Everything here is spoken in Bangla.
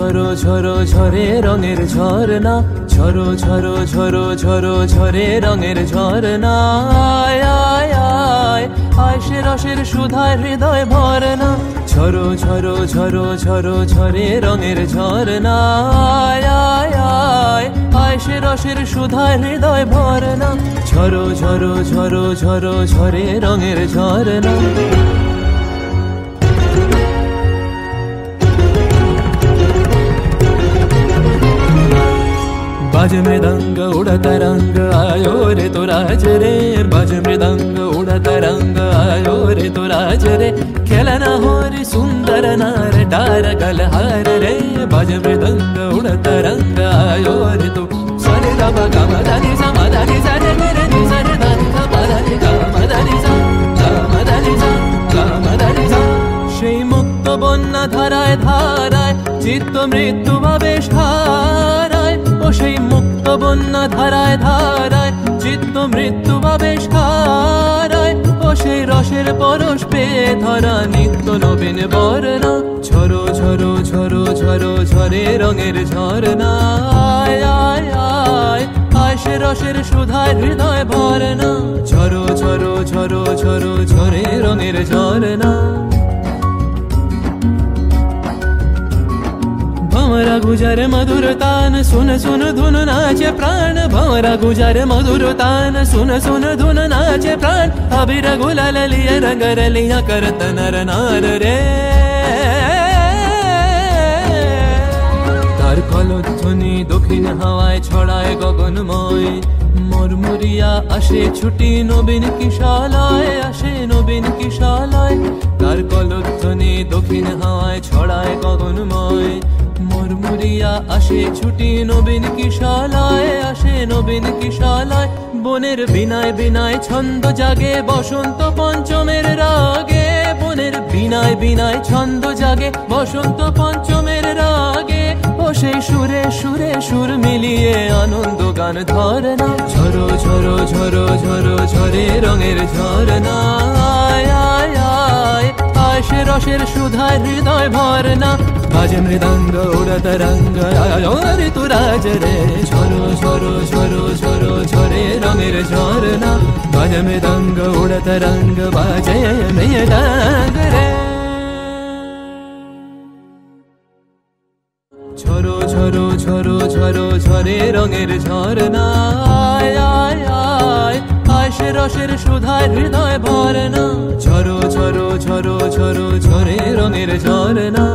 ঝরো ঝরো ঝরে রঙের ঝরনা, ঝরো ঝরো ঝরো ঝরো ঝরে রঙের ঝরনা। আয় আয় আয় আয় সে রসের সুধায় হৃদয় ভরনা, ঝরো ঝরো ঝরো ঝরো ঝরে রঙের ঝরনা। আয় আয় আয় আয় সে রসের সুধায় হৃদয় ভরনা, ঝরো ঝরো ঝরো ঝরো ঝরে রঙের ঝরনা। बाज मृदंग उड़ता रंग आयो रे तो राज रे, बाज मृदंग उड़ता रंग आयो रे तो राज रे। खेलना हो रे सुंदर नार डार गलहार रे, बाज मृदंग उड़ता रंग आयो रे तो सरे दा गा मा दा नि सा मा दा नि सा रे रे नि सा रे दा नि सा मा दा नि गा मा दा नि सा गा मा दा नि सा गा मा दा नि सा। সেই মুক্ত বন্যা ধারায় ধারায় চিত্ত মৃত্যু ভাবে সারায়, ও সেই মুক্ত বন্যা ধারায় ধারায় চিত্ত মৃত্যু ভাবে সারায়। ও সেই রসের পরশ পেয়ে ধরা নিত্য নবীন বরনা, ঝরো ঝরো ঝরো ঝরো ঝরে রঙের ঝরনা। আয় আয় আয় আয় সে রসের সুধায় হৃদয় ভরনা, ঝরো ঝরো ঝরো ঝরো ঝরে রঙের ঝরনা। भंवरा गुजर मधुर तान सुन सुन धुन नाचे प्राण, भंवरा गुजर मधुर तान सुन सुन धुन नाचे प्राण। अबीर गुलाल लिया रंग रलिया करत नर नार रे, तार कलध्वनि दक्षिण हावाय छड़ाय गगनमय। मुरमुरिया আসে ছুটি নবীন কিশালয়, আসে নবীন কিশালয়। তার কলধ্বনি দক্ষিণ হাওয়ায় ছড়ায় গগনময়। মুরমুরিয়া আসে ছুটি নবীন কিশালয়, আসে নবীন কিশালয়। বনের বিনায় বিনায় ছন্দ জাগে বসন্ত পঞ্চমের রাগে, বনের বিনায় বিনায় ছন্দ জাগে বসন্ত পঞ্চমের রাগে। ও সেই সুরে সুরে সুর মিলিয়ে আনন্দ গান ধরনা, ঝরো ঝরো ঝরো ঝরো ঝরে রঙের ঝরনা। আয় আয় আয় আয় সে রসের সুধায় হৃদয় ভরনা, বাজে মৃদঙ্গ উড়ত রঙ্গ আয় রে তু রাজ রে। ঝরো ঝরো ঝরো ঝরো ঝরে রঙের ঝরনা, বাজে মৃদঙ্গ উড়ত রঙ্গ বাজে মৃদঙ্গ রে। ঝরো ঝরো ঝরো ঝরো ঝরে রঙের ঝরনা। আয় আয় আয় আয় সে রসের সুধায় হৃদয় ভরনা, ঝরো ঝরো ঝরো ঝরো ঝরে রঙের ঝরনা।